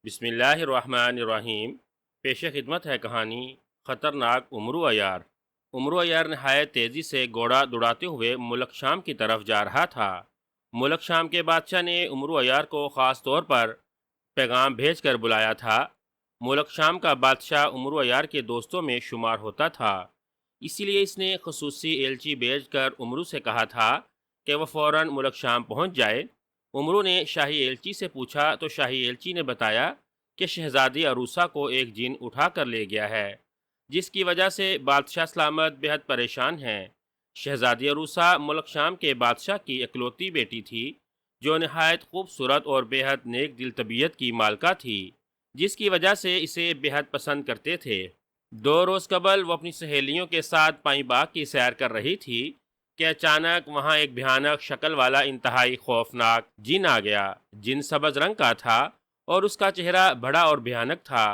بسم اللہ الرحمن الرحیم۔ پیش خدمت ہے کہانی خطرناک عمرو عیار۔ عمرو عیار نہایت تیزی سے گھوڑا دوڑاتے ہوئے ملک شام کی طرف جا رہا تھا۔ ملک شام کے بادشاہ نے عمرو عیار کو خاص طور پر پیغام بھیج کر بلایا تھا۔ ملک شام کا بادشاہ عمرو عیار کے دوستوں میں شمار ہوتا تھا، اسی لیے اس نے خصوصی ایلچی بھیج کر عمرو سے کہا تھا کہ وہ فوراً ملک شام پہنچ جائے۔ عمرو نے شاہی ایلچی سے پوچھا تو شاہی ایلچی نے بتایا کہ شہزادی عروسہ کو ایک جن اٹھا کر لے گیا ہے، جس کی وجہ سے بادشاہ سلامت بہت پریشان ہیں۔ شہزادی عروسہ ملک شام کے بادشاہ کی اکلوتی بیٹی تھی، جو نہایت خوبصورت اور بہت نیک دل طبیعت کی مالکہ تھی، جس کی وجہ سے اسے بہت پسند کرتے تھے۔ 2 روز قبل وہ اپنی سہیلیوں کے ساتھ پائیں باغ کی سیر کر رہی تھی کہ اچانک وہاں ایک بھیانک شکل والا انتہائی خوفناک جن آ گیا۔ جن سبز رنگ کا تھا اور اس کا چہرہ بڑا اور بھیانک تھا۔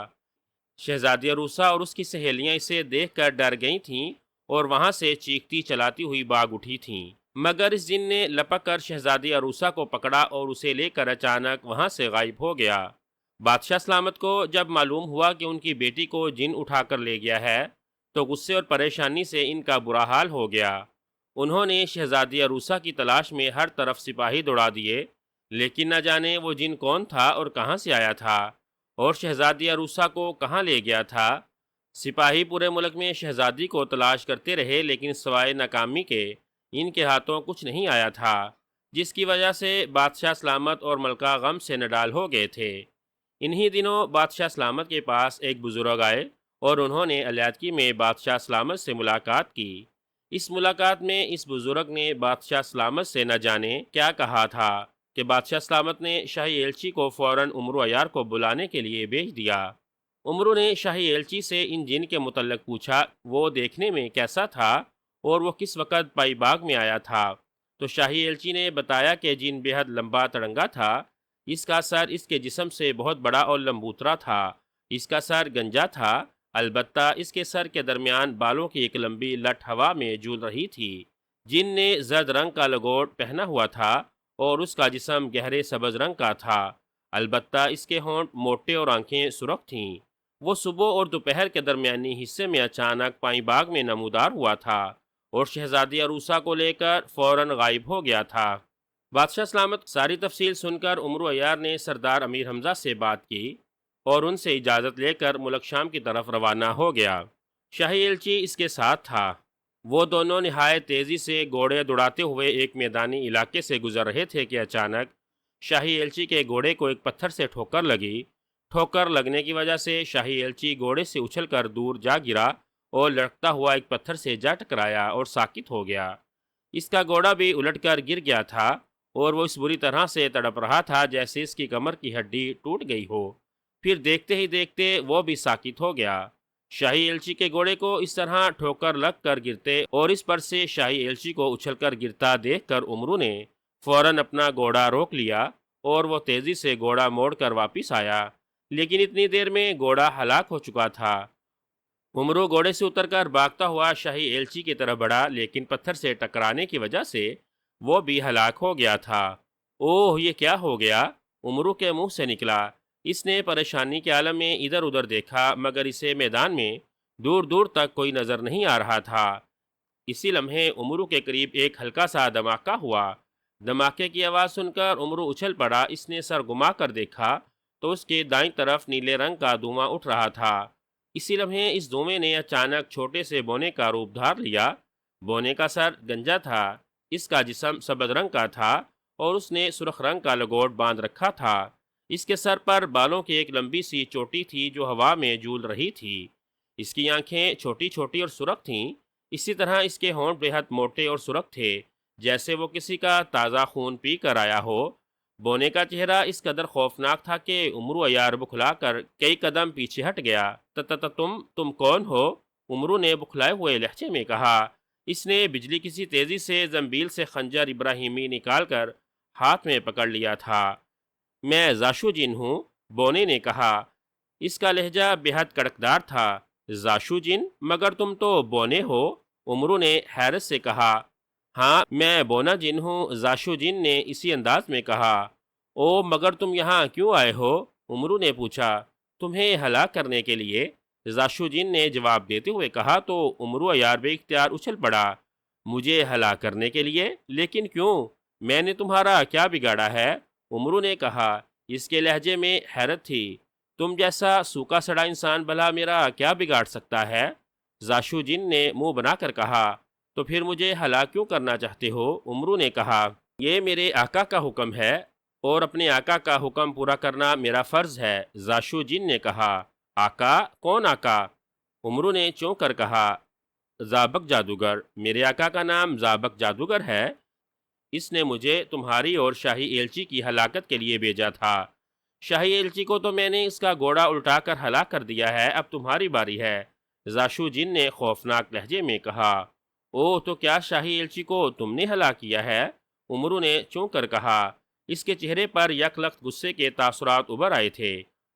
شہزادی عروسہ اور اس کی سہیلیاں اسے دیکھ کر ڈر گئی تھیں اور وہاں سے چیختی چلاتی ہوئی بھاگ اٹھی تھیں، مگر اس جن نے لپک کر شہزادی عروسہ کو پکڑا اور اسے لے کر اچانک وہاں سے غائب ہو گیا۔ بادشاہ سلامت کو جب معلوم ہوا کہ ان کی بیٹی کو جن اٹھا کر لے گیا ہے تو غصے اور پریشانی سے ان کا برا حال ہو گیا۔ انہوں نے شہزادی عروسہ کی تلاش میں ہر طرف سپاہی دوڑا دیے، لیکن نہ جانے وہ جن کون تھا اور کہاں سے آیا تھا اور شہزادی عروسہ کو کہاں لے گیا تھا۔ سپاہی پورے ملک میں شہزادی کو تلاش کرتے رہے، لیکن سوائے ناکامی کے ان کے ہاتھوں کچھ نہیں آیا تھا، جس کی وجہ سے بادشاہ سلامت اور ملکہ غم سے نڈال ہو گئے تھے۔ انہی دنوں بادشاہ سلامت کے پاس ایک بزرگ آئے اور انہوں نے علیحدگی میں بادشاہ سلامت سے ملاقات کی۔ اس ملاقات میں اس بزرگ نے بادشاہ سلامت سے نہ جانے کیا کہا تھا کہ بادشاہ سلامت نے شاہی ایلچی کو فوراً عمرو عیار کو بلانے کے لیے بھیج دیا۔ عمرو نے شاہی ایلچی سے ان جن کے متعلق پوچھا، وہ دیکھنے میں کیسا تھا اور وہ کس وقت پائی باغ میں آیا تھا؟ تو شاہی ایلچی نے بتایا کہ جن بہت لمبا تڑنگا تھا، اس کا سر اس کے جسم سے بہت بڑا اور لمبوترا تھا۔ اس کا سر گنجا تھا، البتہ اس کے سر کے درمیان بالوں کی ایک لمبی لٹ ہوا میں جھول رہی تھی۔ جن نے زرد رنگ کا لگوٹ پہنا ہوا تھا اور اس کا جسم گہرے سبز رنگ کا تھا، البتہ اس کے ہونٹ موٹے اور آنکھیں سرخ تھیں۔ وہ صبح اور دوپہر کے درمیانی حصے میں اچانک پائیں باغ میں نمودار ہوا تھا اور شہزادی عروسہ کو لے کر فوراً غائب ہو گیا تھا۔ بادشاہ سلامت ساری تفصیل سن کر عمرو عیار نے سردار امیر حمزہ سے بات کی اور ان سے اجازت لے کر ملک شام کی طرف روانہ ہو گیا۔ شاہی ایلچی اس کے ساتھ تھا۔ وہ دونوں نہایت تیزی سے گھوڑے دوڑاتے ہوئے ایک میدانی علاقے سے گزر رہے تھے کہ اچانک شاہی ایلچی کے گھوڑے کو ایک پتھر سے ٹھوکر لگی۔ ٹھوکر لگنے کی وجہ سے شاہی ایلچی گھوڑے سے اچھل کر دور جا گرا اور لڑکتا ہوا ایک پتھر سے جا ٹکرایا اور ساکت ہو گیا۔ اس کا گھوڑا بھی الٹ کر گر گیا تھا اور وہ اس بری طرح سے تڑپ رہا تھا جیسے اس کی کمر کی ہڈی ٹوٹ گئی ہو۔ پھر دیکھتے ہی دیکھتے وہ بھی ساکت ہو گیا۔ شاہی ایلچی کے گھوڑے کو اس طرح ٹھوکر لگ کر گرتے اور اس پر سے شاہی ایلچی کو اچھل کر گرتا دیکھ کر عمرو نے فوراً اپنا گھوڑا روک لیا اور وہ تیزی سے گھوڑا موڑ کر واپس آیا، لیکن اتنی دیر میں گھوڑا ہلاک ہو چکا تھا۔ عمرو گھوڑے سے اتر کر بھاگتا ہوا شاہی ایلچی کی طرف بڑھا، لیکن پتھر سے ٹکرانے کی وجہ سے وہ بھی ہلاک ہو گیا تھا۔ اوہ، یہ کیا ہو گیا؟ عمرو کے منہ سے نکلا۔ اس نے پریشانی کے عالم میں ادھر ادھر دیکھا، مگر اسے میدان میں دور دور تک کوئی نظر نہیں آ رہا تھا۔ اسی لمحے عمرو کے قریب ایک ہلکا سا دھماکہ ہوا۔ دھماکے کی آواز سن کر عمرو اچھل پڑا۔ اس نے سر گھما کر دیکھا تو اس کے دائیں طرف نیلے رنگ کا دھواں اٹھ رہا تھا۔ اسی لمحے اس دھوئیں نے اچانک چھوٹے سے بونے کا روپ دھار لیا۔ بونے کا سر گنجا تھا، اس کا جسم سبز رنگ کا تھا اور اس نے سرخ رنگ کا لگوٹ باندھ رکھا تھا۔ اس کے سر پر بالوں کی ایک لمبی سی چوٹی تھی جو ہوا میں جھول رہی تھی۔ اس کی آنکھیں چھوٹی چھوٹی اور سرخ تھیں۔ اسی طرح اس کے ہونٹ بہت موٹے اور سرخ تھے، جیسے وہ کسی کا تازہ خون پی کر آیا ہو۔ بونے کا چہرہ اس قدر خوفناک تھا کہ عمرو عیار بکھلا کر کئی قدم پیچھے ہٹ گیا۔ تم کون ہو؟ عمرو نے بکھلائے ہوئے لہجے میں کہا۔ اس نے بجلی کسی تیزی سے زنبیل سے خنجر ابراہیمی نکال کر ہاتھ میں پکڑ لیا تھا۔ میں زاشو جن ہوں، بونے نے کہا۔ اس کا لہجہ بہت کڑکدار تھا۔ زاشو جن؟ مگر تم تو بونے ہو، عمرو نے حیرت سے کہا۔ ہاں، میں بونا جن ہوں، زاشو جن نے اسی انداز میں کہا۔ او، مگر تم یہاں کیوں آئے ہو؟ عمرو نے پوچھا، تمہیں ہلاک کرنے کے لیے؟ زاشو جن نے جواب دیتے ہوئے کہا تو عمرو عیار بے اختیار اچھل پڑا، مجھے ہلاک کرنے کے لیے؟ لیکن کیوں؟ میں نے تمہارا کیا بگاڑا ہے؟ عمرو نے کہا، اس کے لہجے میں حیرت تھی، تم جیسا سوکھا سڑا انسان بھلا میرا کیا بگاڑ سکتا ہے؟ زاشو جن نے منہ بنا کر کہا، تو پھر مجھے ہلاک کیوں کرنا چاہتے ہو؟ عمرو نے کہا، یہ میرے آقا کا حکم ہے اور اپنے آقا کا حکم پورا کرنا میرا فرض ہے۔ زاشو جن نے کہا، آقا؟ کون آقا؟ عمرو نے چونک کر کہا، زابق جادوگر، میرے آقا کا نام زابق جادوگر ہے، اس نے مجھے تمہاری اور شاہی ایلچی کی ہلاکت کے لیے بھیجا تھا۔ شاہی ایلچی کو تو میں نے اس کا گھوڑا الٹا کر ہلاک کر دیا ہے، اب تمہاری باری ہے۔ زاشو جن نے خوفناک لہجے میں کہا، او تو کیا شاہی ایلچی کو تم نے ہلاک کیا ہے؟ عمرو نے چونک کر کہا، اس کے چہرے پر یک لخت غصے کے تاثرات ابھر آئے تھے۔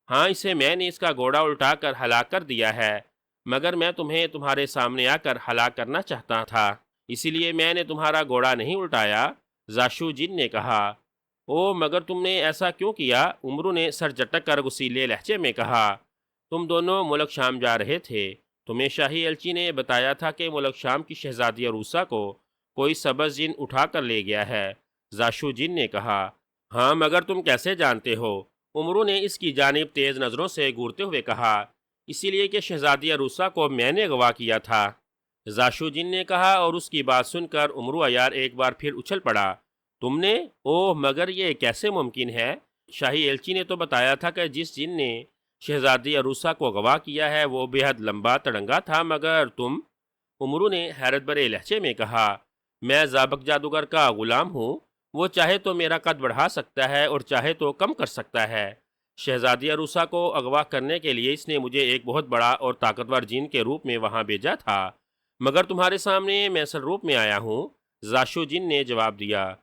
ہاں، اسے میں نے اس کا گھوڑا الٹا کر ہلاک کر دیا ہے، مگر میں تمہیں تمہارے سامنے آ کر ہلاک کرنا چاہتا تھا، اسی لیے میں نے تمہارا گھوڑا نہیں الٹایا۔ زاشو جن نے کہا، او مگر تم نے ایسا کیوں کیا؟ عمرو نے سر جھٹک کر غصیلے لہجے میں کہا، تم دونوں ملک شام جا رہے تھے، تمہیں شاہی ایلچی نے بتایا تھا کہ ملک شام کی شہزادی عروسہ کو کوئی سبز جن اٹھا کر لے گیا ہے۔ زاشو جن نے کہا، ہاں مگر تم کیسے جانتے ہو؟ عمرو نے اس کی جانب تیز نظروں سے گورتے ہوئے کہا، اسی لیے کہ شہزادی عروسہ کو میں نے اغوا کیا تھا۔ زاشو جن نے کہا، اور اس کی بات سن کر عمرو عیار ایک بار پھر اچھل پڑا، تم نے؟ اوہ مگر یہ کیسے ممکن ہے؟ شاہی ایلچی نے تو بتایا تھا کہ جس جن نے شہزادی عروسہ کو اغوا کیا ہے وہ بے حد لمبا تڑنگا تھا، مگر تم؟ عمرو نے حیرت بھرے لہجے میں کہا، میں زابق جادوگر کا غلام ہوں، وہ چاہے تو میرا قد بڑھا سکتا ہے اور چاہے تو کم کر سکتا ہے۔ شہزادی عروسہ کو اغوا کرنے کے لیے اس نے مجھے ایک بہت بڑا اور طاقتور جن کے روپ میں وہاں بھیجا تھا، مگر تمہارے سامنے میں اصل روپ میں آیا ہوں۔ زاشو جن نے جواب دیا،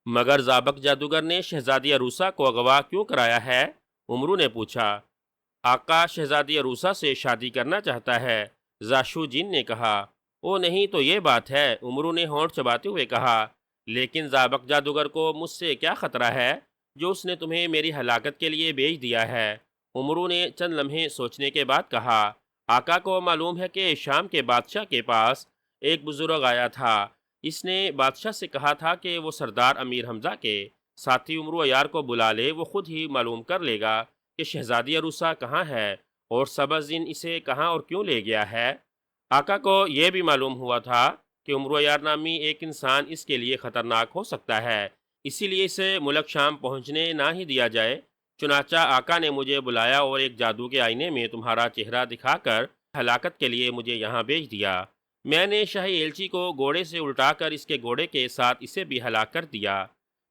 مگر زابق جادوگر نے شہزادی عروسہ کو اغوا کیوں کرایا ہے؟ عمرو نے پوچھا، آقا شہزادی عروسہ سے شادی کرنا چاہتا ہے۔ زاشو جن نے کہا، او نہیں تو یہ بات ہے۔ عمرو نے ہونٹ چباتے ہوئے کہا، لیکن زابق جادوگر کو مجھ سے کیا خطرہ ہے جو اس نے تمہیں میری ہلاکت کے لیے بھیج دیا ہے؟ عمرو نے چند لمحے سوچنے کے بعد کہا، آقا کو معلوم ہے کہ شام کے بادشاہ کے پاس ایک بزرگ آیا تھا، اس نے بادشاہ سے کہا تھا کہ وہ سردار امیر حمزہ کے ساتھی عمرو عیار کو بلا لے، وہ خود ہی معلوم کر لے گا کہ شہزادی عروسہ کہاں ہے اور سبز جن اسے کہاں اور کیوں لے گیا ہے۔ آقا کو یہ بھی معلوم ہوا تھا کہ عمرو عیار نامی ایک انسان اس کے لیے خطرناک ہو سکتا ہے، اسی لیے اسے ملک شام پہنچنے نہ ہی دیا جائے۔ چنانچہ آقا نے مجھے بلایا اور ایک جادو کے آئینے میں تمہارا چہرہ دکھا کر ہلاکت کے لیے مجھے یہاں بھیج دیا۔ میں نے شاہی ایلچی کو گھوڑے سے الٹا کر اس کے گھوڑے کے ساتھ اسے بھی ہلاک کر دیا۔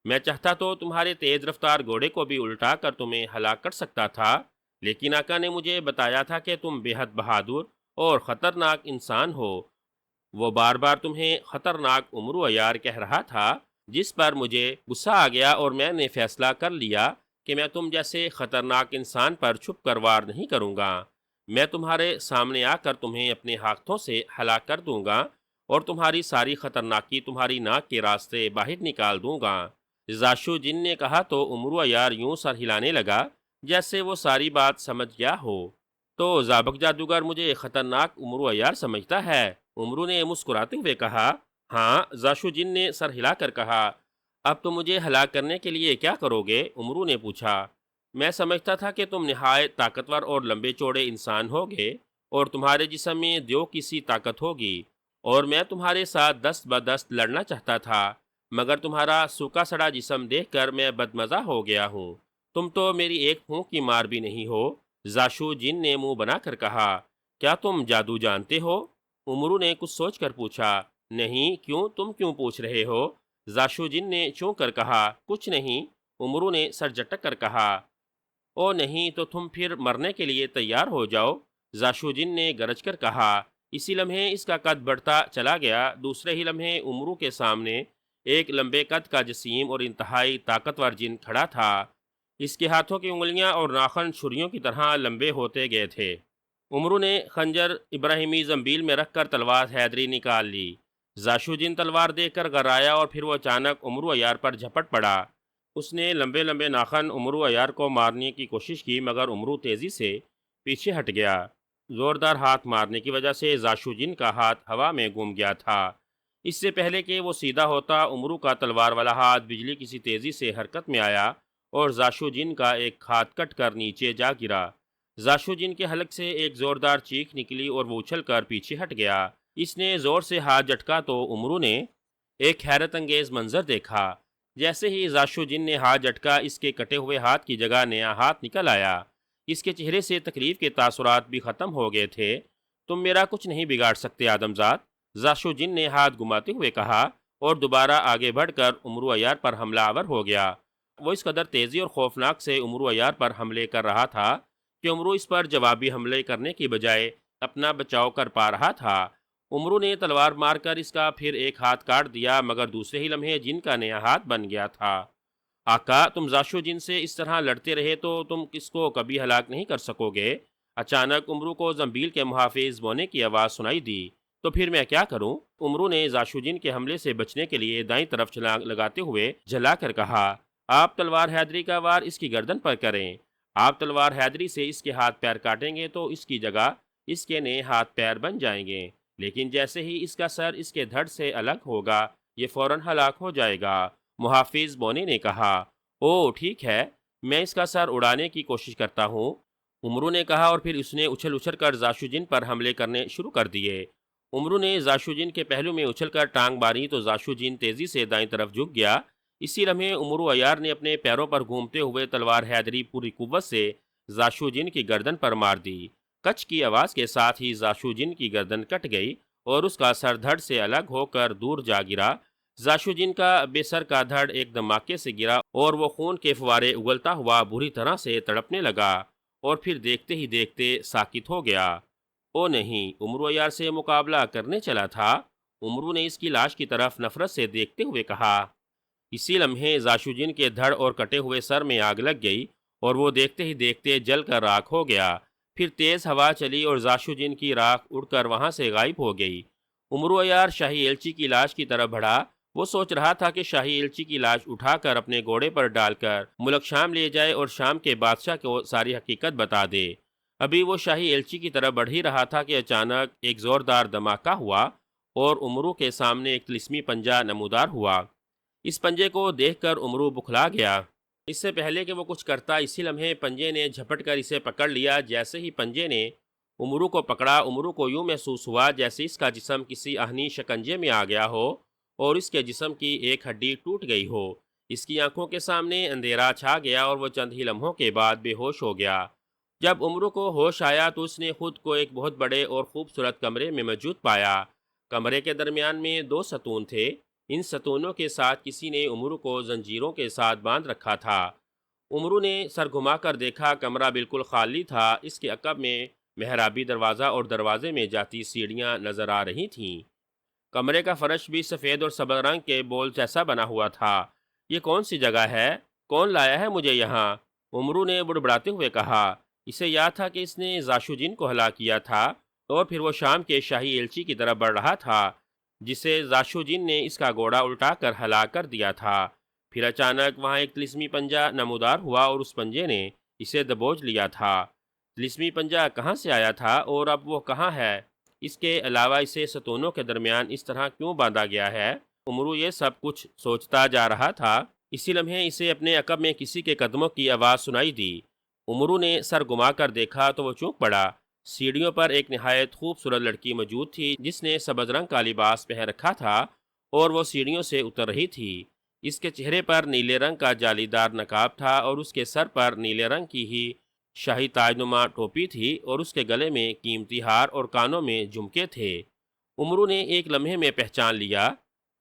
میں چاہتا تو تمہارے تیز رفتار گھوڑے کو بھی الٹا کر تمہیں ہلاک کر سکتا تھا، لیکن آقا نے مجھے بتایا تھا کہ تم بے حد بہادر اور خطرناک انسان ہو۔ وہ بار بار تمہیں خطرناک عمرو عیار کہہ رہا تھا، جس پر مجھے غصہ آ گیا اور میں نے فیصلہ کر لیا کہ میں تم جیسے خطرناک انسان پر چھپ کر وار نہیں کروں گا۔ میں تمہارے سامنے آ کر تمہیں اپنے ہاتھوں سے ہلاک کر دوں گا اور تمہاری ساری خطرناکی تمہاری ناک کے راستے باہر نکال دوں گا۔ زاشو جن نے کہا تو عمرو عیار یوں سر ہلانے لگا جیسے وہ ساری بات سمجھ گیا ہو۔ تو زابق جادوگر مجھے خطرناک عمرو عیار سمجھتا ہے؟ عمرو نے مسکراتے ہوئے کہا، ہاں۔ زاشو جن نے سر ہلا کر کہا، اب تم مجھے ہلاک کرنے کے لیے کیا کرو گے؟ عمرو نے پوچھا، میں سمجھتا تھا کہ تم نہایت طاقتور اور لمبے چوڑے انسان ہوگے اور تمہارے جسم میں دیو کی سی طاقت ہوگی، اور میں تمہارے ساتھ دست بدست لڑنا چاہتا تھا، مگر تمہارا سوکھا سڑا جسم دیکھ کر میں بدمزہ ہو گیا ہوں۔ تم تو میری ایک پھونک کی مار بھی نہیں ہو۔ زاشو جن نے منہ بنا کر کہا، کیا تم جادو جانتے ہو؟ عمرو نے کچھ سوچ کر پوچھا، نہیں، کیوں؟ تم کیوں پوچھ رہے ہو؟ زاشو جن نے چونک کر کہا، کچھ نہیں۔ عمرو نے سر جھٹک کر کہا، او نہیں تو تم پھر مرنے کے لیے تیار ہو جاؤ۔ زاشو جن نے گرج کر کہا۔ اسی لمحے اس کا قد بڑھتا چلا گیا۔ دوسرے ہی لمحے عمرو کے سامنے ایک لمبے قد کا جسیم اور انتہائی طاقتور جن کھڑا تھا۔ اس کے ہاتھوں کی انگلیاں اور ناخن چھریوں کی طرح لمبے ہوتے گئے تھے۔ عمرو نے خنجر ابراہیمی زنبیل میں رکھ کر تلوار حیدری نکال لی۔ زاشو جن تلوار دیکھ کر غرایا اور پھر وہ اچانک عمرو عیار پر جھپٹ پڑا۔ اس نے لمبے لمبے ناخن عمرو عیار کو مارنے کی کوشش کی، مگر عمرو تیزی سے پیچھے ہٹ گیا۔ زوردار ہاتھ مارنے کی وجہ سے زاشو جن کا ہاتھ ہوا میں گم گیا تھا۔ اس سے پہلے کہ وہ سیدھا ہوتا، عمرو کا تلوار والا ہاتھ بجلی کسی تیزی سے حرکت میں آیا اور زاشو جن کا ایک ہاتھ کٹ کر نیچے جا گرا۔ زاشو جن کے حلق سے ایک زوردار چیخ نکلی اور وہ اچھل کر پیچھے ہٹ گیا۔ اس نے زور سے ہاتھ جھٹکا تو عمرو نے ایک حیرت انگیز منظر دیکھا۔ جیسے ہی زاشو جن نے ہاتھ جھٹکا، اس کے کٹے ہوئے ہاتھ کی جگہ نیا ہاتھ نکل آیا۔ اس کے چہرے سے تکلیف کے تاثرات بھی ختم ہو گئے تھے۔ تم میرا کچھ نہیں بگاڑ سکتے آدم زاد، زاشو جن نے ہاتھ گھماتے ہوئے کہا اور دوبارہ آگے بڑھ کر عمرو عیار پر حملہ آور ہو گیا۔ وہ اس قدر تیزی اور خوفناک سے عمرو عیار پر حملے کر رہا تھا کہ عمرو اس پر جوابی حملے کرنے کی بجائے اپنا بچاؤ کر پا رہا تھا۔ عمرو نے تلوار مار کر اس کا پھر ایک ہاتھ کاٹ دیا، مگر دوسرے ہی لمحے جن کا نیا ہاتھ بن گیا تھا۔ آقا، تم زاشو جن سے اس طرح لڑتے رہے تو تم کس کو کبھی ہلاک نہیں کر سکو گے۔ اچانک عمرو کو زنبیل کے محافظ بونے کی آواز سنائی دی۔ تو پھر میں کیا کروں؟ عمرو نے زاشو جن کے حملے سے بچنے کے لیے دائیں طرف چھلانگ لگاتے ہوئے جھلا کر کہا، آپ تلوار حیدری کا وار اس کی گردن پر کریں۔ آپ تلوار حیدری سے اس کے ہاتھ پیر کاٹیں گے تو اس کی جگہ اس کے نئے ہاتھ پیر بن جائیں گے، لیکن جیسے ہی اس کا سر اس کے دھڑ سے الگ ہوگا یہ فوراً ہلاک ہو جائے گا۔ محافظ بونے نے کہا، او ٹھیک ہے، میں اس کا سر اڑانے کی کوشش کرتا ہوں، عمرو نے کہا، اور پھر اس نے اچھل اچھل کر زاشو جن پر حملے کرنے شروع کر دیے۔ عمرو نے زاشو جن کے پہلو میں اچھل کر ٹانگ ماری تو زاشو جن تیزی سے دائیں طرف جھک گیا۔ اسی لمحے عمرو عیار نے اپنے پیروں پر گھومتے ہوئے تلوار حیدری پوری قوت سے زاشو جن کی گردن پر مار دی۔ کچ کی آواز کے ساتھ ہی زاشو جن کی گردن کٹ گئی اور اس کا سر دھڑ سے الگ ہو کر دور جا گرا۔ زاشو جن کا بے سر کا دھڑ ایک دھماکے سے گرا اور وہ خون کے فوارے اگلتا ہوا بری طرح سے تڑپنے لگا اور پھر دیکھتے ہی دیکھتے ساکت ہو گیا۔ او نہیں، عمرو عیار سے مقابلہ کرنے چلا تھا؟ عمرو نے اس کی لاش کی طرف نفرت سے دیکھتے ہوئے کہا۔ اسی لمحے زاشو جن کے دھڑ اور کٹے ہوئے سر میں آگ لگ گئی اور وہ دیکھتے ہی دیکھتے جل کر راکھ ہو گیا۔ پھر تیز ہوا چلی اور زاشو جن کی راکھ اڑ کر وہاں سے غائب ہو گئی۔ عمرو عیار شاہی ایلچی کی لاش کی طرف بڑھا۔ وہ سوچ رہا تھا کہ شاہی ایلچی کی لاش اٹھا کر اپنے گھوڑے پر ڈال کر ملک شام لے جائے اور شام کے بادشاہ کو ساری حقیقت بتا دے۔ ابھی وہ شاہی ایلچی کی طرف بڑھ ہی رہا تھا کہ اچانک ایک زوردار دھماکہ ہوا اور عمرو کے سامنے ایک طلسمی پنجہ نمودار ہوا۔ اس پنجے کو دیکھ کر عمرو بکھلا گیا۔ اس سے پہلے کہ وہ کچھ کرتا، اسی لمحے پنجے نے جھپٹ کر اسے پکڑ لیا۔ جیسے ہی پنجے نے عمرو کو پکڑا، عمرو کو یوں محسوس ہوا جیسے اس کا جسم کسی آہنی شکنجے میں آ گیا ہو اور اس کے جسم کی ایک ہڈی ٹوٹ گئی ہو۔ اس کی آنکھوں کے سامنے اندھیرا چھا گیا اور وہ چند ہی لمحوں کے بعد بے ہوش ہو گیا۔ جب عمرو کو ہوش آیا تو اس نے خود کو ایک بہت بڑے اور خوبصورت کمرے میں موجود پایا۔ کمرے کے درمیان میں دو ستون تھے۔ ان ستونوں کے ساتھ کسی نے عمرو کو زنجیروں کے ساتھ باندھ رکھا تھا۔ عمرو نے سر گھما کر دیکھا، کمرہ بالکل خالی تھا۔ اس کے عقب میں محرابی دروازہ اور دروازے میں جاتی سیڑھیاں نظر آ رہی تھیں۔ کمرے کا فرش بھی سفید اور سبز رنگ کے بول جیسا بنا ہوا تھا۔ یہ کون سی جگہ ہے؟ کون لایا ہے مجھے یہاں؟ عمرو نے بڑبڑاتے ہوئے کہا۔ اسے یاد تھا کہ اس نے زاشو جن کو ہلاک کیا تھا اور پھر وہ شام کے شاہی ایلچی کی طرف بڑھ رہا تھا جسے زاشو جن نے اس کا گھوڑا الٹا کر ہلاک کر دیا تھا۔ پھر اچانک وہاں ایک طلسمی پنجہ نمودار ہوا اور اس پنجے نے اسے دبوچ لیا تھا۔ طلسمی پنجہ کہاں سے آیا تھا اور اب وہ کہاں ہے؟ اس کے علاوہ اسے ستونوں کے درمیان اس طرح کیوں باندھا گیا ہے؟ عمرو یہ سب کچھ سوچتا جا رہا تھا۔ اسی لمحے اسے اپنے عقب میں کسی کے قدموں کی آواز سنائی دی۔ عمرو نے سر گھما کر دیکھا تو وہ چونک پڑا۔ سیڑھیوں پر ایک نہایت خوبصورت لڑکی موجود تھی جس نے سبز رنگ کا لباس پہن رکھا تھا اور وہ سیڑھیوں سے اتر رہی تھی۔ اس کے چہرے پر نیلے رنگ کا جالی دار نقاب تھا اور اس کے سر پر نیلے رنگ کی ہی شاہی تاج نما ٹوپی تھی اور اس کے گلے میں قیمتی ہار اور کانوں میں جھمکے تھے۔ عمرو نے ایک لمحے میں پہچان لیا،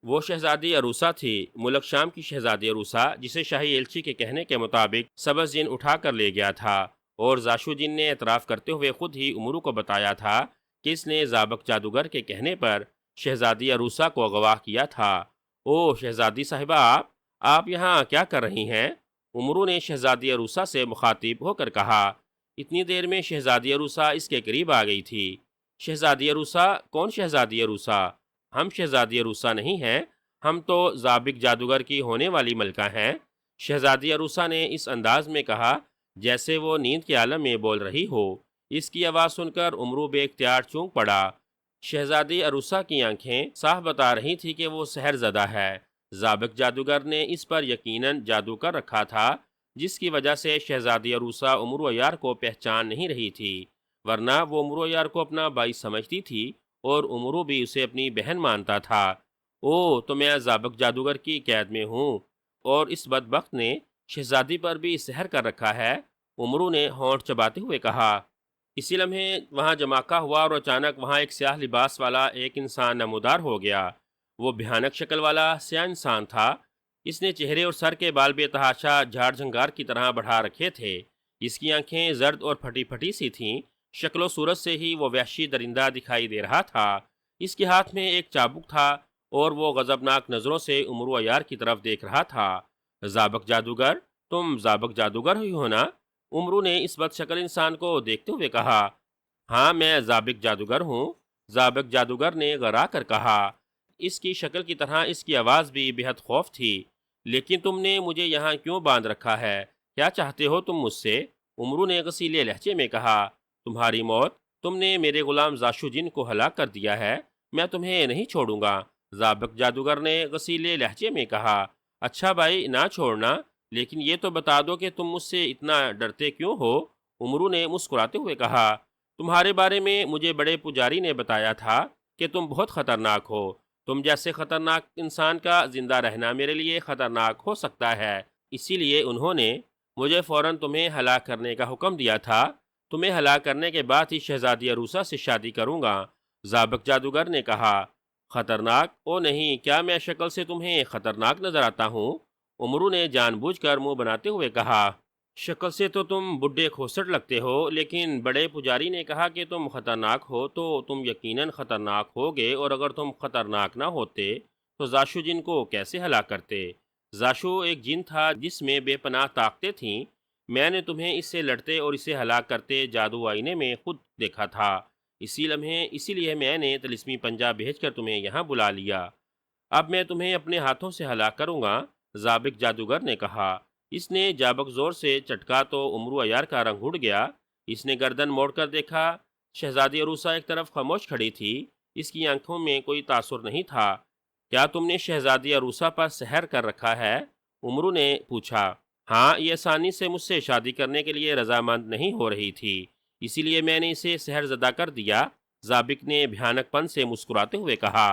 وہ شہزادی عروسہ تھی، ملک شام کی شہزادی عروسہ جسے شاہی ایلچی کے کہنے کے مطابق سبز جن اٹھا کر لے گیا تھا اور زاشو جن نے اعتراف کرتے ہوئے خود ہی عمرو کو بتایا تھا کہ اس نے زابق جادوگر کے کہنے پر شہزادی عروسہ کو اغوا کیا تھا۔ او شہزادی صاحبہ، آپ یہاں کیا کر رہی ہیں؟ عمرو نے شہزادی عروسہ سے مخاطب ہو کر کہا۔ اتنی دیر میں شہزادی عروسہ اس کے قریب آ گئی تھی۔ شہزادی عروسہ؟ کون شہزادی عروسہ؟ ہم شہزادی عروسہ نہیں ہیں، ہم تو زابق جادوگر کی ہونے والی ملکہ ہیں۔ شہزادی عروسہ نے اس انداز میں کہا جیسے وہ نیند کے عالم میں بول رہی ہو۔ اس کی آواز سن کر امرو بے اختیار چونک پڑا۔ شہزادی عروسہ کی آنکھیں صاف بتا رہی تھی کہ وہ سحر زدہ ہے۔ سابق جادوگر نے اس پر یقیناً جادو کر رکھا تھا، جس کی وجہ سے شہزادی عروسہ امرو عیار کو پہچان نہیں رہی تھی، ورنہ وہ امرو عیار کو اپنا بھائی سمجھتی تھی اور امرو بھی اسے اپنی بہن مانتا تھا۔ او تو میں سابق جادوگر کی قید میں ہوں، اور اس بدبخت نے شہزادی پر بھی سحر کر رکھا ہے، امرو نے ہونٹ چباتے ہوئے کہا۔ اسی لمحے وہاں جماکہ ہوا اور اچانک وہاں ایک سیاہ لباس والا ایک انسان نمودار ہو گیا۔ وہ بھیانک شکل والا سیاہ انسان تھا۔ اس نے چہرے اور سر کے بال بے تحاشا جھاڑ جھنگار کی طرح بڑھا رکھے تھے۔ اس کی آنکھیں زرد اور پھٹی پھٹی سی تھیں۔ شکل و صورت سے ہی وہ وحشی درندہ دکھائی دے رہا تھا۔ اس کے ہاتھ میں ایک چابک تھا اور وہ غضبناک نظروں سے امرو عیار کی طرف دیکھ رہا تھا۔ سابق جادوگر، تم سابق جادوگر ہی ہو نا؟ امرو نے اس بد شکل انسان کو دیکھتے ہوئے کہا۔ ہاں میں سابق جادوگر ہوں، سابق جادوگر نے غرا کر کہا۔ اس کی شکل کی طرح اس کی آواز بھی بے حد خوف تھی۔ لیکن تم نے مجھے یہاں کیوں باندھ رکھا ہے؟ کیا چاہتے ہو تم مجھ سے؟ امرو نے غصیلے لہجے میں کہا۔ تمہاری موت، تم نے میرے غلام زاشو جن کو ہلاک کر دیا ہے، میں تمہیں نہیں چھوڑوں گا، سابق جادوگر نے غصیلے لہجے میں کہا۔ اچھا بھائی، نہ چھوڑنا، لیکن یہ تو بتا دو کہ تم مجھ سے اتنا ڈرتے کیوں ہو؟ امرو نے مسکراتے ہوئے کہا۔ تمہارے بارے میں مجھے بڑے پجاری نے بتایا تھا کہ تم بہت خطرناک ہو۔ تم جیسے خطرناک انسان کا زندہ رہنا میرے لیے خطرناک ہو سکتا ہے، اسی لیے انہوں نے مجھے فوراً تمہیں ہلاک کرنے کا حکم دیا تھا۔ تمہیں ہلاک کرنے کے بعد ہی شہزادی عروسہ سے شادی کروں گا، سابق جادوگر نے کہا۔ خطرناک؟ او نہیں، کیا میں شکل سے تمہیں خطرناک نظر آتا ہوں؟ امرو نے جان بوجھ کر منہ بناتے ہوئے کہا۔ شکل سے تو تم بڈھے کھوسٹ لگتے ہو، لیکن بڑے پجاری نے کہا کہ تم خطرناک ہو تو تم یقیناً خطرناک ہوگے، اور اگر تم خطرناک نہ ہوتے تو زاشو جن کو کیسے ہلاک کرتے؟ زاشو ایک جن تھا جس میں بے پناہ طاقتیں تھیں۔ میں نے تمہیں اس سے لڑتے اور اسے ہلاک کرتے جادو آئینے میں خود دیکھا تھا۔ اسی لیے میں نے طلسمی پنجہ بھیج کر تمہیں یہاں بلا لیا۔ اب میں تمہیں اپنے ہاتھوں سے ہلاک کروں گا، سابق جادوگر نے کہا۔ اس نے جابک زور سے چٹکا تو امرو عیار کا رنگ اڑ گیا۔ اس نے گردن موڑ کر دیکھا۔ شہزادی عروسہ ایک طرف خاموش کھڑی تھی۔ اس کی آنکھوں میں کوئی تاثر نہیں تھا۔ کیا تم نے شہزادی عروسہ پر سحر کر رکھا ہے؟ امرو نے پوچھا۔ ہاں، یہ آسانی سے مجھ سے شادی کرنے کے لیے رضامند نہیں ہو رہی تھی، اسی لیے میں نے اسے سحر زدہ کر دیا، سابق نے بھیانک پن سے مسکراتے ہوئے کہا۔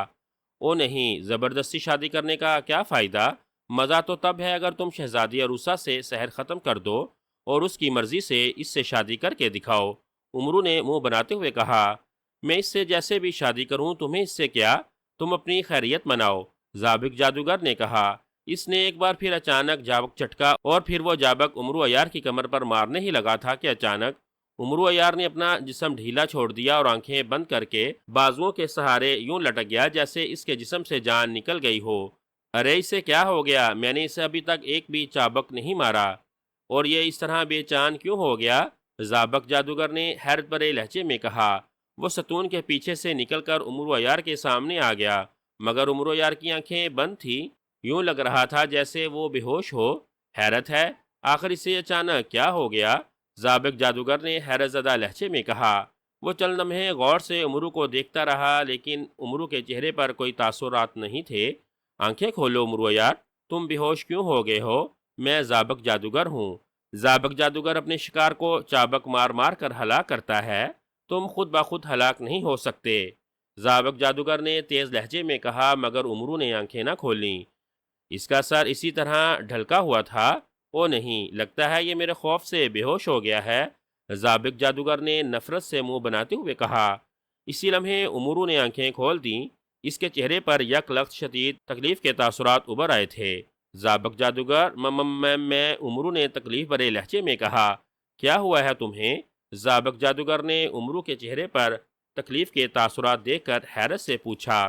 او نہیں، زبردستی شادی کرنے کا کیا فائدہ؟ مزہ تو تب ہے اگر تم شہزادی عروسہ سے سحر ختم کر دو اور اس کی مرضی سے اس سے شادی کر کے دکھاؤ، امرو نے منہ بناتے ہوئے کہا۔ میں اس سے جیسے بھی شادی کروں تمہیں اس سے کیا؟ تم اپنی خیریت مناؤ، سابق جادوگر نے کہا۔ اس نے ایک بار پھر اچانک جابک چٹکا اور پھر وہ جابک امرو عیار کی کمر پر مارنے ہی لگا تھا کہ اچانک امرو عیار نے اپنا جسم ڈھیلا چھوڑ دیا اور آنکھیں بند کر کے بازوؤں کے سہارے یوں لٹک گیا جیسے اس کے جسم سے جان نکل گئی ہو۔ ارے اسے کیا ہو گیا؟ میں نے اسے ابھی تک ایک بھی چابک نہیں مارا، اور یہ اس طرح بے چان کیوں ہو گیا؟ سابق جادوگر نے حیرت بھرے لہجے میں کہا۔ وہ ستون کے پیچھے سے نکل کر امرو عیار کے سامنے آ گیا، مگر امرو عیار کی آنکھیں بند تھیں، یوں لگ رہا تھا جیسے وہ بے ہوش ہو۔ حیرت ہے، آخر اسے اچانک کیا ہو گیا؟ سابق جادوگر نے حیرت زدہ لہجے میں کہا۔ وہ چند لمحے غور سے امرو کو دیکھتا رہا، لیکن امرو کے چہرے پر کوئی تاثرات نہیں تھے۔ آنکھیں کھولو امرو عیار، تم بے ہوش کیوں ہو گئے ہو؟ میں سابق جادوگر ہوں۔ سابق جادوگر اپنے شکار کو چابک مار مار کر ہلاک کرتا ہے، تم خود بخود ہلاک نہیں ہو سکتے، سابق جادوگر نے تیز لہجے میں کہا، مگر امرو نے آنکھیں نہ کھولیں۔ اس کا سر اسی طرح ڈھلکا ہوا تھا۔ او نہیں، لگتا ہے یہ میرے خوف سے بے ہوش ہو گیا ہے، سابق جادوگر نے نفرت سے منہ بناتے ہوئے کہا۔ اسی لمحے امرو نے آنکھیں کھول دیں۔ اس کے چہرے پر یک لخت شدید تکلیف کے تاثرات ابھر آئے تھے۔ سابق جادوگر میں امرو نے تکلیف بھرے لہجے میں کہا۔ کیا ہوا ہے تمہیں؟ سابق جادوگر نے امرو کے چہرے پر تکلیف کے تاثرات دیکھ کر حیرت سے پوچھا۔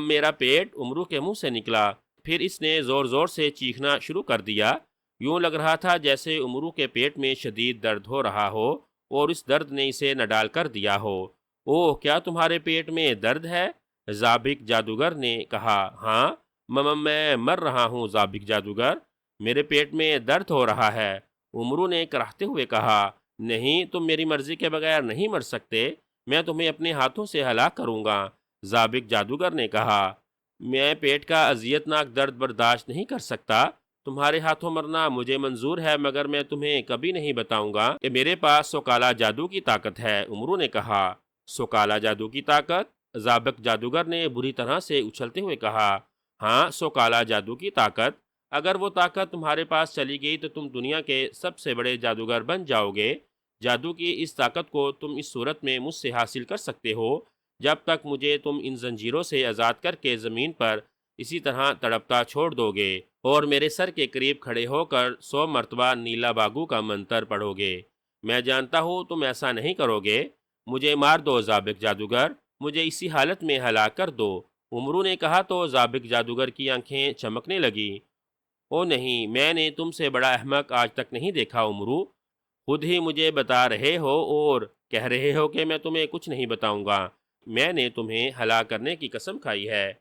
میرا پیٹ، امرو کے منہ سے نکلا۔ پھر اس نے زور زور سے چیخنا شروع کر دیا۔ یوں لگ رہا تھا جیسے امرو کے پیٹ میں شدید درد ہو رہا ہو اور اس درد نے اسے نڈال کر دیا ہو۔ اوہ، کیا تمہارے پیٹ میں درد ہے؟ سابق جادوگر نے کہا۔ ہاں، میں مر رہا ہوں سابق جادوگر، میرے پیٹ میں درد ہو رہا ہے۔ عمرو نے کراہتے ہوئے کہا، نہیں، تم میری مرضی کے بغیر نہیں مر سکتے، میں تمہیں اپنے ہاتھوں سے ہلاک کروں گا۔ ضابط جادوگر نے کہا، میں پیٹ کا اذیت ناک درد برداشت نہیں کر سکتا، تمہارے ہاتھوں مرنا مجھے منظور ہے، مگر میں تمہیں کبھی نہیں بتاؤں گا کہ میرے پاس سو کالا جادو کی طاقت ہے۔ عمرو نے کہا، سو کالا جادو کی طاقت؟ ضابط جادوگر نے بری طرح سے اچھلتے ہوئے کہا، ہاں، سو کالا جادو کی طاقت۔ اگر وہ طاقت تمہارے پاس چلی گئی تو تم دنیا کے سب سے بڑے جادوگر بن جاؤ گے۔ جادو کی اس طاقت کو تم اس صورت میں مجھ سے حاصل کر سکتے ہو جب تک مجھے تم ان زنجیروں سے آزاد کر کے زمین پر اسی طرح تڑپتا چھوڑ دو گے اور میرے سر کے قریب کھڑے ہو کر 100 مرتبہ نیلا باگو کا منتر پڑھو گے۔ میں جانتا ہوں تم ایسا نہیں کرو گے۔ مجھے مار دو ضابط جادوگر، مجھے اسی حالت میں ہلاک کر دو۔ عمرو نے کہا تو ضابط جادوگر کی آنکھیں چمکنے لگیں۔ او نہیں، میں نے تم سے بڑا احمق آج تک نہیں دیکھا عمرو، خود ہی مجھے بتا رہے ہو اور کہہ رہے ہو کہ میں تمہیں کچھ نہیں بتاؤں گا۔ میں نے تمہیں ہلاک کرنے کی قسم کھائی ہے۔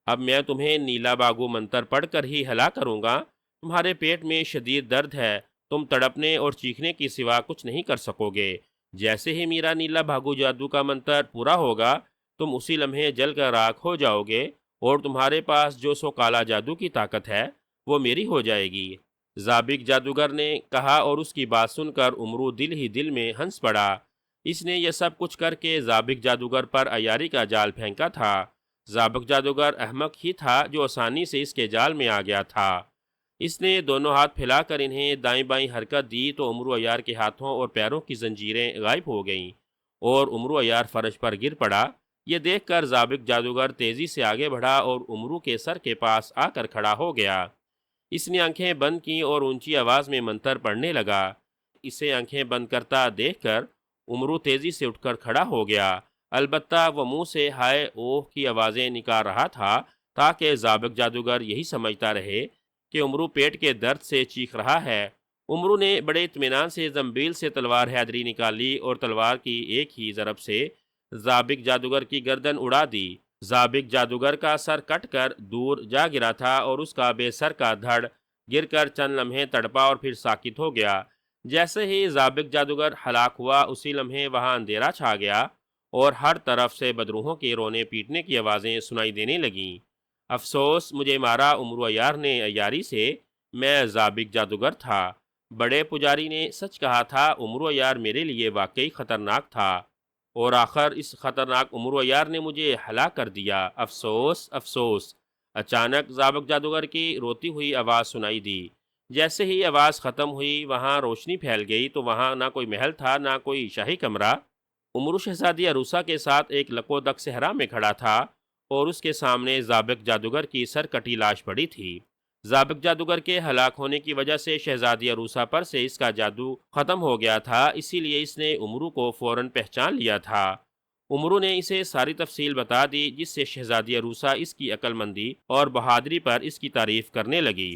اب میں تمہیں نیلا باگو منتر پڑھ کر ہی ہلاک کروں گا۔ تمہارے پیٹ میں شدید درد ہے، تم تڑپنے اور چیخنے کی سوا کچھ نہیں کر سکو گے۔ جیسے ہی میرا نیلا باگو جادو کا منتر پورا ہوگا، تم اسی لمحے جل کر راکھ ہو جاؤ گے اور تمہارے پاس جو سو کالا جادو کی طاقت ہے وہ میری ہو جائے گی۔ ضابط جادوگر نے کہا اور اس کی بات سن کر عمرو دل ہی دل میں ہنس پڑا۔ اس نے یہ سب کچھ کر کے ضابط جادوگر پر عیاری کا جال پھینکا تھا۔ ضابط جادوگر احمق ہی تھا جو آسانی سے اس کے جال میں آ گیا تھا۔ اس نے دونوں ہاتھ پھیلا کر انہیں دائیں بائیں حرکت دی تو عمرو عیار کے ہاتھوں اور پیروں کی زنجیریں غائب ہو گئیں اور عمرو عیار فرش پر گر پڑا۔ یہ دیکھ کر ضابط جادوگر تیزی سے آگے بڑھا اور عمرو کے سر کے پاس آ کر کھڑا ہو گیا۔ اس نے آنکھیں بند کیں اور اونچی آواز میں منتر پڑھنے لگا۔ اسے آنکھیں بند کرتا دیکھ کر عمرو تیزی سے اٹھ کر کھڑا ہو گیا، البتہ وہ منہ سے ہائے اوہ کی آوازیں نکال رہا تھا تاکہ ضابط جادوگر یہی سمجھتا رہے کہ عمرو پیٹ کے درد سے چیخ رہا ہے۔ عمرو نے بڑے اطمینان سے زنبیل سے تلوار حیدری نکالی اور تلوار کی ایک ہی ضرب سے ضابط جادوگر کی گردن اڑا دی۔ ضابط جادوگر کا سر کٹ کر دور جا گرا تھا اور اس کا بے سر کا دھڑ گر کر چند لمحے تڑپا اور پھر ساکت ہو گیا۔ جیسے ہی ضابط جادوگر ہلاک ہوا اسی لمحے وہاں اندھیرا چھا گیا اور ہر طرف سے بدروحوں کے رونے پیٹنے کی آوازیں سنائی دینے لگیں۔ افسوس، مجھے مارا عمرو عیار نے عیاری سے، میں ضابط جادوگر تھا۔ بڑے پجاری نے سچ کہا تھا، عمرو عیار میرے لیے واقعی خطرناک تھا اور آخر اس خطرناک عمرو عیار نے مجھے ہلاک کر دیا۔ افسوس، افسوس۔ اچانک ضابط جادوگر کی روتی ہوئی آواز سنائی دی۔ جیسے ہی آواز ختم ہوئی وہاں روشنی پھیل گئی تو وہاں نہ کوئی محل تھا نہ کوئی شاہی کمرہ۔ عمرو شہزادی عروسہ کے ساتھ ایک لکودک صحرا میں کھڑا تھا اور اس کے سامنے ضابط جادوگر کی سر کٹی لاش پڑی تھی۔ ضابط جادوگر کے ہلاک ہونے کی وجہ سے شہزادی عروسہ پر سے اس کا جادو ختم ہو گیا تھا، اسی لیے اس نے عمرو کو فوراً پہچان لیا تھا۔ عمرو نے اسے ساری تفصیل بتا دی جس سے شہزادی عروسہ اس کی عقل مندی اور بہادری پر اس کی تعریف کرنے لگی۔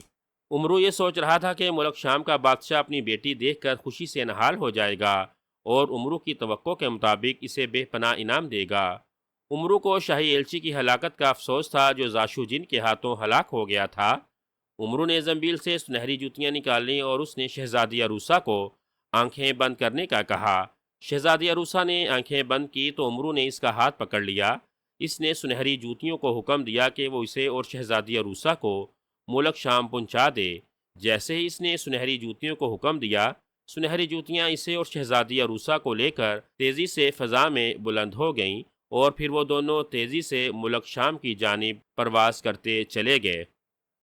عمرو یہ سوچ رہا تھا کہ ملک شام کا بادشاہ اپنی بیٹی دیکھ کر خوشی سے نہال ہو جائے گا اور عمرو کی توقع کے مطابق اسے بے پناہ انعام دے گا۔ عمرو کو شاہی ایلچی کی ہلاکت کا افسوس تھا جو زاشو جن کے ہاتھوں ہلاک ہو گیا تھا۔ عمرو نے زنبیل سے سنہری جوتیاں نکالیں اور اس نے شہزادی عروسہ کو آنکھیں بند کرنے کا کہا۔ شہزادی عروسہ نے آنکھیں بند کی تو عمرو نے اس کا ہاتھ پکڑ لیا۔ اس نے سنہری جوتیوں کو حکم دیا کہ وہ اسے اور شہزادی عروسہ کو ملک شام پہنچا دے۔ جیسے ہی اس نے سنہری جوتیوں کو حکم دیا، سنہری جوتیاں اسے اور شہزادی عروسہ کو لے کر تیزی سے فضا میں بلند ہو گئیں اور پھر وہ دونوں تیزی سے ملک شام کی جانب پرواز کرتے چلے گئے۔